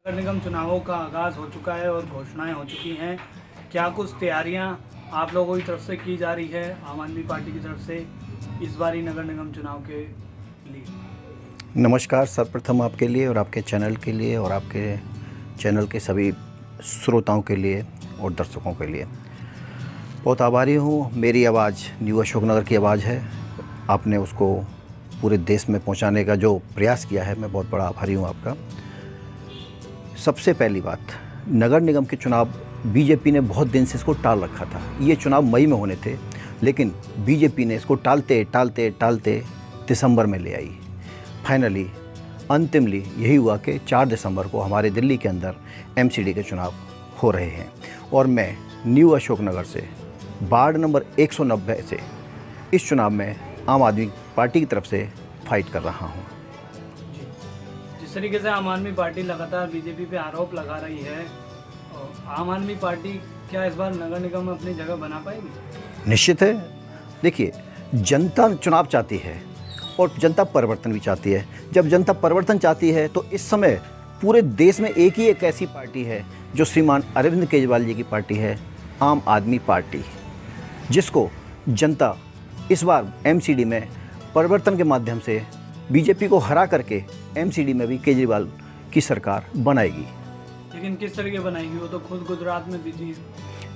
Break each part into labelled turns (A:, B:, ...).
A: नगर निगम चुनावों का आगाज़ हो चुका है और घोषणाएं हो चुकी हैं। क्या कुछ तैयारियां आप लोगों की तरफ से की जा रही है आम आदमी पार्टी की तरफ से इस बारी नगर निगम चुनाव के लिए?
B: नमस्कार सर्वप्रथम आपके लिए और आपके चैनल के लिए और आपके चैनल के सभी श्रोताओं के लिए और दर्शकों के लिए बहुत आभारी हूँ। मेरी आवाज़ न्यू अशोकनगर की आवाज़ है। आपने उसको पूरे देश में पहुँचाने का जो प्रयास किया है, मैं बहुत बड़ा आभारी हूँ आपका। सबसे पहली बात, नगर निगम के चुनाव बीजेपी ने बहुत दिन से इसको टाल रखा था। ये चुनाव मई में होने थे, लेकिन बीजेपी ने इसको टालते दिसंबर में ले आई। फाइनली अंतिमली यही हुआ कि 4 दिसंबर को हमारे दिल्ली के अंदर एमसीडी के चुनाव हो रहे हैं और मैं न्यू अशोकनगर से वार्ड नंबर 190 से इस चुनाव में आम आदमी पार्टी की तरफ से फाइट कर रहा हूँ।
A: जिस तरीके से आम आदमी पार्टी लगातार बीजेपी पे आरोप लगा रही है, आम आदमी पार्टी क्या इस बार नगर निगम में अपनी जगह बना पाएगी?
B: निश्चित है। देखिए, जनता चुनाव चाहती है और जनता परिवर्तन भी चाहती है। जब जनता परिवर्तन चाहती है तो इस समय पूरे देश में एक ऐसी पार्टी है जो श्रीमान अरविंद केजरीवाल जी की पार्टी है, आम आदमी पार्टी, जिसको जनता इस बार एमसीडी में परिवर्तन के माध्यम से बीजेपी को हरा करके एमसीडी में भी केजरीवाल की सरकार बनाएगी।
A: लेकिन किस तरीके बनाएगी? वो तो खुद गुजरात में बिजी है।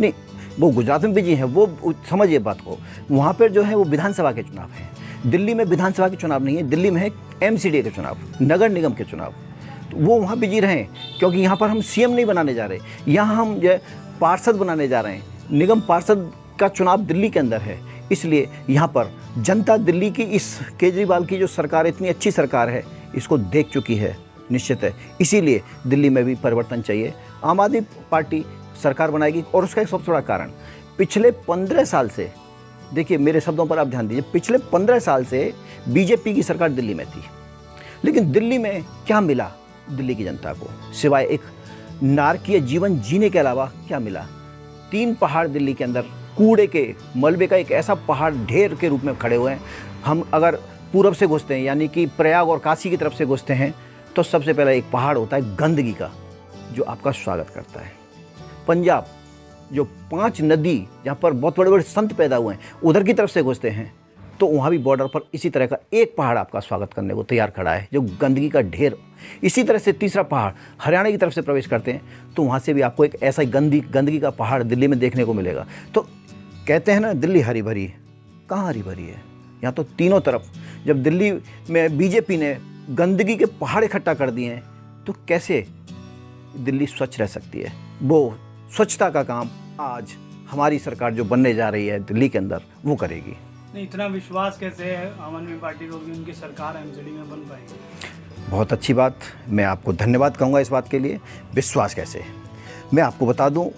B: नहीं, वो गुजरात में बिजी हैं, वो समझिए बात को। वहाँ पर जो है वो विधानसभा के चुनाव हैं। दिल्ली में विधानसभा के चुनाव नहीं है, दिल्ली में है एमसीडी के चुनाव, नगर निगम के चुनाव। तो वो वहाँ बिजी रहें, क्योंकि यहाँ पर हम सीएम नहीं बनाने जा रहे, यहाँ हम जो है पार्षद बनाने जा रहे हैं। निगम पार्षद का चुनाव दिल्ली के अंदर है, इसलिए यहाँ पर जनता दिल्ली की इस केजरीवाल की जो सरकार, इतनी अच्छी सरकार है, इसको देख चुकी है। निश्चित है, इसीलिए दिल्ली में भी परिवर्तन चाहिए। आम आदमी पार्टी सरकार बनाएगी और उसका एक सबसे बड़ा कारण, पिछले 15 साल से, देखिए मेरे शब्दों पर आप ध्यान दीजिए, पिछले 15 साल से बीजेपी की सरकार दिल्ली में थी, लेकिन दिल्ली में क्या मिला दिल्ली की जनता को, सिवाय एक नारकीय जीवन जीने के अलावा क्या मिला? 3 पहाड़ दिल्ली के अंदर कूड़े के मलबे का एक ऐसा पहाड़ ढेर के रूप में खड़े हुए हैं। हम अगर पूरब से घुसते हैं, यानी कि प्रयाग और काशी की तरफ से घुसते हैं, तो सबसे पहला एक पहाड़ होता है गंदगी का, जो आपका स्वागत करता है। पंजाब, जो 5 नदी जहाँ पर बहुत बड़े बड़े संत पैदा हुए हैं, उधर की तरफ से घुसते हैं तो वहाँ भी बॉर्डर पर इसी तरह का एक पहाड़ आपका स्वागत करने को तैयार खड़ा है, जो गंदगी का ढेर। इसी तरह से तीसरा पहाड़ हरियाणा की तरफ से प्रवेश करते हैं तो वहाँ से भी आपको एक ऐसा गंदगी का पहाड़ दिल्ली में देखने को मिलेगा। तो कहते हैं ना, दिल्ली हरी भरी, कहाँ हरी भरी है? यहाँ तो तीनों तरफ, जब दिल्ली में बीजेपी ने गंदगी के पहाड़ इकट्ठा कर दिए हैं तो कैसे दिल्ली स्वच्छ रह सकती है? वो स्वच्छता का काम आज हमारी सरकार जो बनने जा रही है दिल्ली के अंदर, वो करेगी।
A: नहीं, इतना विश्वास कैसे है आम आदमी पार्टी को कि उनकी सरकार एमसीडी में बन पाएगी?
B: बहुत अच्छी बात, मैं आपको धन्यवाद कहूँगा इस बात के लिए। विश्वास कैसे? मैं आपको बता दूँ,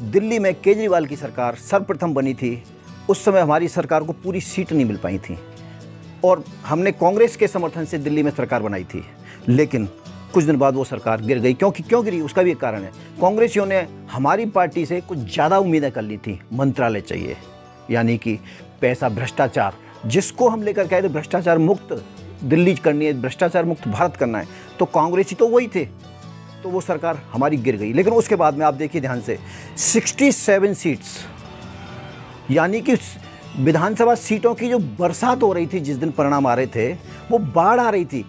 B: दिल्ली में केजरीवाल की सरकार सर्वप्रथम बनी थी, उस समय हमारी सरकार को पूरी सीट नहीं मिल पाई थी और हमने कांग्रेस के समर्थन से दिल्ली में सरकार बनाई थी, लेकिन कुछ दिन बाद वो सरकार गिर गई। क्यों गिरी? उसका भी एक कारण है। कांग्रेसियों ने हमारी पार्टी से कुछ ज़्यादा उम्मीदें कर ली थी। मंत्रालय चाहिए, यानी कि पैसा, भ्रष्टाचार, जिसको हम लेकर के आए थे, भ्रष्टाचार मुक्त दिल्ली करनी है, भ्रष्टाचार मुक्त भारत करना है, तो कांग्रेसी तो वही थे, तो वो सरकार हमारी गिर गई। लेकिन उसके बाद में आप देखिए ध्यान से, 67 सीट्स, यानी कि विधानसभा सीटों की जो बरसात हो रही थी, जिस दिन परिणाम आ रहे थे, वो बाढ़ आ रही थी,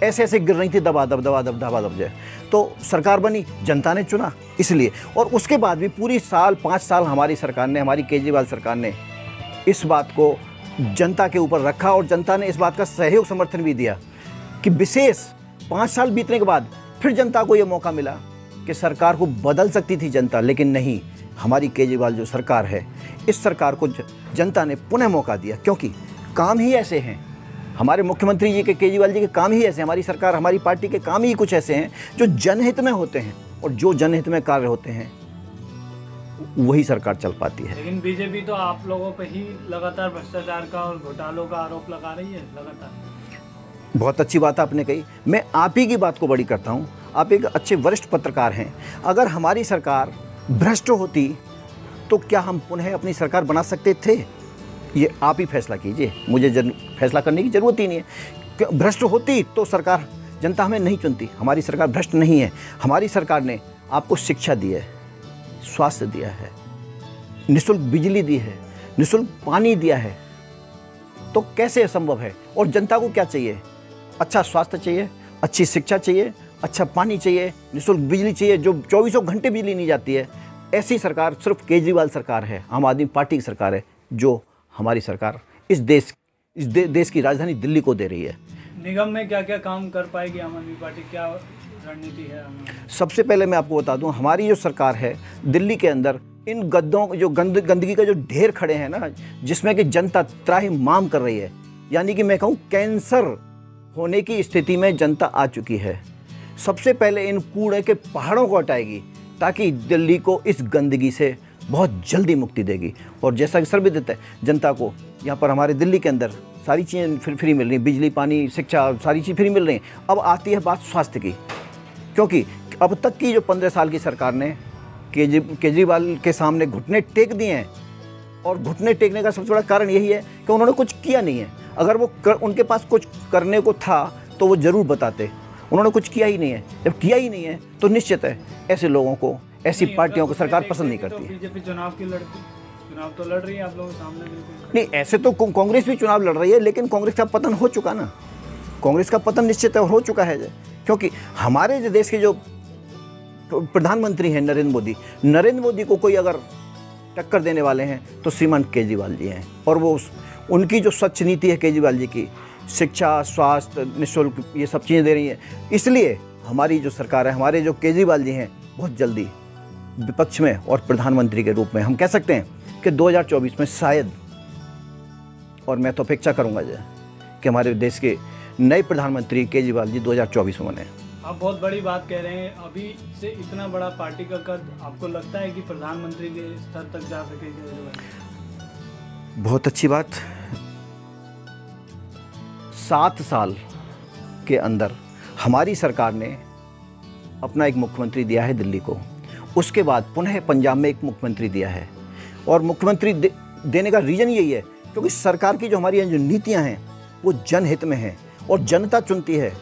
B: ऐसे गिर रही थी, दबा दब जाए। तो सरकार बनी, जनता ने चुना इसलिए। और उसके बाद भी पूरी 5 साल हमारी सरकार ने, हमारी केजरीवाल सरकार ने इस बात को जनता के ऊपर रखा और जनता ने इस बात का सहयोग समर्थन भी दिया कि विशेष 5 साल बीतने के बाद फिर जनता को ये मौका मिला कि सरकार को बदल सकती थी जनता, लेकिन नहीं, हमारी केजरीवाल जो सरकार है, इस सरकार को जनता ने पुनः मौका दिया, क्योंकि काम ही ऐसे हैं। हमारे मुख्यमंत्री जी के, केजरीवाल जी के काम ही ऐसे, हमारी सरकार, हमारी पार्टी के काम ही कुछ ऐसे हैं जो जनहित में होते हैं, और जो जनहित में कार्य होते हैं वही सरकार चल पाती है।
A: लेकिन बीजेपी तो आप लोगों पे ही लगातार भ्रष्टाचार का और घोटालों का आरोप लगा रही है लगातार।
B: बहुत अच्छी बात आपने कही, मैं आप ही की बात को बड़ी करता हूँ। आप एक अच्छे वरिष्ठ पत्रकार हैं। अगर हमारी सरकार भ्रष्ट होती तो क्या हम पुनः अपनी सरकार बना सकते थे? ये आप ही फैसला कीजिए, मुझे फैसला करने की ज़रूरत ही नहीं है। भ्रष्ट होती तो सरकार जनता हमें नहीं चुनती, हमारी सरकार भ्रष्ट नहीं है। हमारी सरकार ने आपको शिक्षा दी है, स्वास्थ्य दिया है, निःशुल्क बिजली दी है, निःशुल्क पानी दिया है, तो कैसे संभव है? और जनता को क्या चाहिए? अच्छा स्वास्थ्य चाहिए, अच्छी शिक्षा चाहिए, अच्छा पानी चाहिए, निःशुल्क बिजली चाहिए, जो 24 घंटे बिजली नहीं जाती है। ऐसी सरकार सिर्फ केजरीवाल सरकार है, आम आदमी पार्टी की सरकार है, जो हमारी सरकार इस देश की राजधानी दिल्ली को दे रही है।
A: निगम में क्या क्या काम कर पाएगी आम आदमी पार्टी, क्या रणनीति है?
B: सबसे पहले मैं आपको बता दूं, हमारी जो सरकार है दिल्ली के अंदर इन गद्दों जो गंदगी का जो ढेर खड़े हैं ना, जिसमें कि जनता त्राहिमाम कर रही है, यानी कि मैं कहूँ कैंसर होने की स्थिति में जनता आ चुकी है। सबसे पहले इन कूड़े के पहाड़ों को हटाएगी, ताकि दिल्ली को इस गंदगी से बहुत जल्दी मुक्ति देगी। और जैसा कि सर भी देता है, जनता को यहाँ पर हमारे दिल्ली के अंदर सारी चीज़ें फ्री मिल रही, बिजली पानी शिक्षा सारी चीज़ फ्री मिल रही हैं। अब आती है बात स्वास्थ्य की, क्योंकि अब तक की जो 15 साल की सरकार ने केजरीवाल के सामने घुटने टेक दिए हैं, और घुटने टेकने का सबसे बड़ा कारण यही है कि उन्होंने कुछ किया नहीं है। अगर वो उनके पास कुछ करने को था तो वो ज़रूर बताते, उन्होंने कुछ किया ही नहीं है। जब किया ही नहीं है तो निश्चित है ऐसे लोगों को, ऐसी पार्टियों को सरकार पसंद नहीं करती।
A: बीजेपी चुनाव तो लड़ रही है आप लोगों के सामने, बिल्कुल
B: नहीं, ऐसे तो कांग्रेस भी चुनाव लड़ रही है, लेकिन कांग्रेस का पतन हो चुका ना, कांग्रेस का पतन निश्चित है हो चुका है। क्योंकि हमारे जो देश के जो प्रधानमंत्री हैं नरेंद्र मोदी को कोई अगर टक्कर देने वाले हैं तो श्रीमान केजरीवाल जी हैं। और वो उनकी जो स्वच्छ नीति है केजरीवाल जी की, शिक्षा स्वास्थ्य निःशुल्क ये सब चीज़ें दे रही हैं, इसलिए हमारी जो सरकार है, हमारे जो केजरीवाल जी हैं, बहुत जल्दी विपक्ष में और प्रधानमंत्री के रूप में हम कह सकते हैं कि 2024 में शायद, और मैं तो अपेक्षा करूंगा कि हमारे देश के नए प्रधानमंत्री केजरीवाल जी 2024 में बने।
A: आप बहुत बड़ी बात कह रहे हैं, अभी से इतना बड़ा पार्टी का कद, आपको लगता है कि प्रधानमंत्री के स्तर तक जा सकेगी?
B: बहुत अच्छी बात। 7 साल के अंदर हमारी सरकार ने अपना एक मुख्यमंत्री दिया है दिल्ली को, उसके बाद पुनः पंजाब में एक मुख्यमंत्री दिया है। और मुख्यमंत्री देने का रीज़न यही है क्योंकि सरकार की जो हमारी जो नीतियां हैं वो जनहित में हैं, और जनता चुनती है।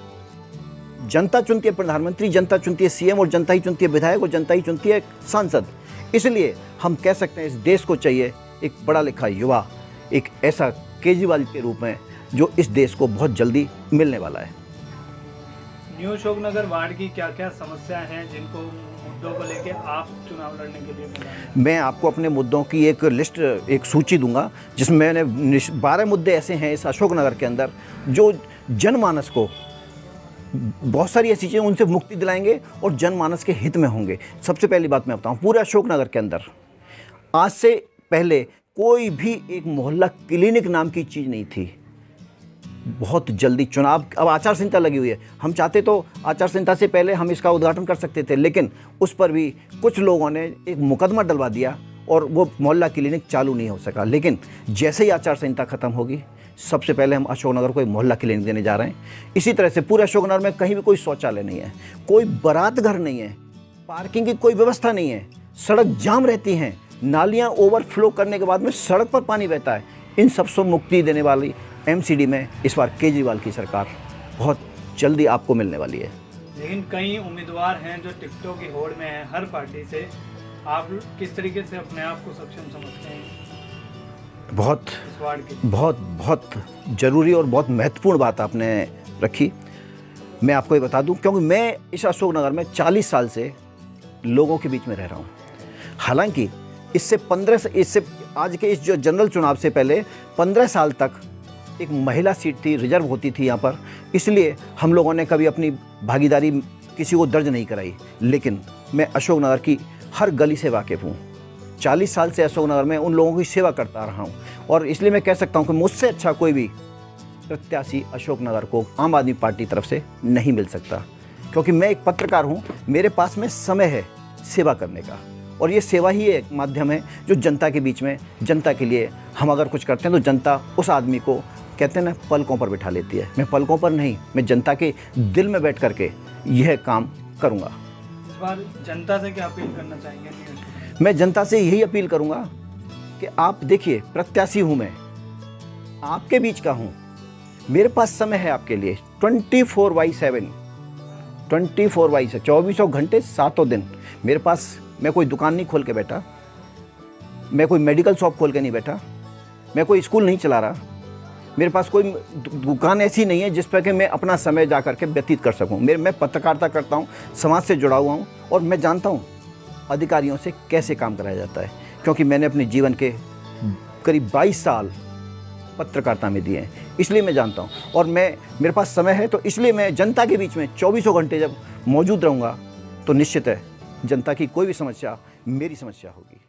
B: जनता चुनती है प्रधानमंत्री, जनता चुनती है सीएम, और जनता ही चुनती है विधायक, और जनता ही चुनती है सांसद। इसलिए हम कह सकते हैं इस देश को चाहिए एक पढ़ा लिखा युवा, एक ऐसा केजरीवाल के रूप में जो इस देश को बहुत जल्दी मिलने वाला है।
A: न्यू अशोकनगर वार्ड की क्या क्या समस्याएं हैं जिनको मुद्दों को लेकर आप चुनाव लड़ने के लिए बुलाए?
B: मैं आपको अपने मुद्दों की एक लिस्ट, एक सूची दूंगा, जिसमें मैंने 12 मुद्दे ऐसे हैं इस अशोकनगर के अंदर जो जनमानस को, बहुत सारी ऐसी चीज़ें उनसे मुक्ति दिलाएंगे और जनमानस के हित में होंगे। सबसे पहली बात मैं बताऊं, पूरे अशोकनगर के अंदर आज से पहले कोई भी एक मोहल्ला क्लिनिक नाम की चीज़ नहीं थी। बहुत जल्दी चुनाव, अब आचार संहिता लगी हुई है, हम चाहते तो आचार संहिता से पहले हम इसका उद्घाटन कर सकते थे, लेकिन उस पर भी कुछ लोगों ने एक मुकदमा डलवा दिया और वो मोहल्ला क्लिनिक चालू नहीं हो सका। लेकिन जैसे ही आचार संहिता खत्म होगी, सबसे पहले हम अशोकनगर को एक मोहल्ला क्लिनिक देने जा रहे हैं। इसी तरह से पूरे अशोकनगर में कहीं भी कोई शौचालय नहीं है, कोई बारात घर नहीं है, पार्किंग की कोई व्यवस्था नहीं है, सड़क जाम रहती हैं, नालियाँ ओवरफ्लो करने के बाद में सड़क पर पानी बहता है। इन सबसे मुक्ति देने वाली एमसीडी में इस बार केजरीवाल की सरकार बहुत जल्दी आपको मिलने वाली है।
A: लेकिन कई उम्मीदवार हैं जो टिकटों की होड़ में हैं हर पार्टी से, आप किस तरीके से अपने आप को सक्षम समझते हैं?
B: बहुत ज़रूरी और बहुत महत्वपूर्ण बात आपने रखी। मैं आपको ये बता दूं, क्योंकि मैं इस अशोकनगर में 40 साल से लोगों के बीच में रह रहा हूं। हालांकि इससे आज के इस जो जनरल चुनाव से पहले 15 साल तक एक महिला सीट थी, रिजर्व होती थी यहाँ पर, इसलिए हम लोगों ने कभी अपनी भागीदारी किसी को दर्ज नहीं कराई। लेकिन मैं अशोकनगर की हर गली से वाकिफ़ हूँ। 40 साल से अशोकनगर में उन लोगों की सेवा करता रहा हूँ, और इसलिए मैं कह सकता हूँ कि मुझसे अच्छा कोई भी प्रत्याशी अशोकनगर को आम आदमी पार्टी तरफ से नहीं मिल सकता। क्योंकि मैं एक पत्रकार हूँ, मेरे पास में समय है सेवा करने का, और ये सेवा ही एक माध्यम है जो जनता के बीच में, जनता के लिए हम अगर कुछ करते हैं तो जनता उस आदमी को, कहते हैं ना, पलकों पर बिठा लेती है। मैं पलकों पर नहीं, मैं जनता के दिल में बैठ करके यह काम करूँगा।
A: इस बार जनता से क्या अपील करना चाहेंगे?
B: मैं जनता से यही अपील करूँगा कि आप देखिए, प्रत्याशी हूँ मैं, आपके बीच का हूँ, मेरे पास समय है आपके लिए 24/7। 24/7 2400 घंटे 7 दिन मेरे पास। मैं कोई दुकान नहीं खोल के बैठा, मैं कोई मेडिकल शॉप खोल के नहीं बैठा, मैं कोई स्कूल नहीं चला रहा, मेरे पास कोई दुकान ऐसी नहीं है जिस पर कि मैं अपना समय जा करके व्यतीत कर सकूं। मैं पत्रकारिता करता हूं, समाज से जुड़ा हुआ हूं और मैं जानता हूं अधिकारियों से कैसे काम कराया जाता है, क्योंकि मैंने अपने जीवन के करीब 22 साल पत्रकारिता में दिए हैं, इसलिए मैं जानता हूं। और मेरे पास समय है, तो इसलिए मैं जनता के बीच में 24 घंटे जब मौजूद रहूँगा तो निश्चित है जनता की कोई भी समस्या मेरी समस्या होगी।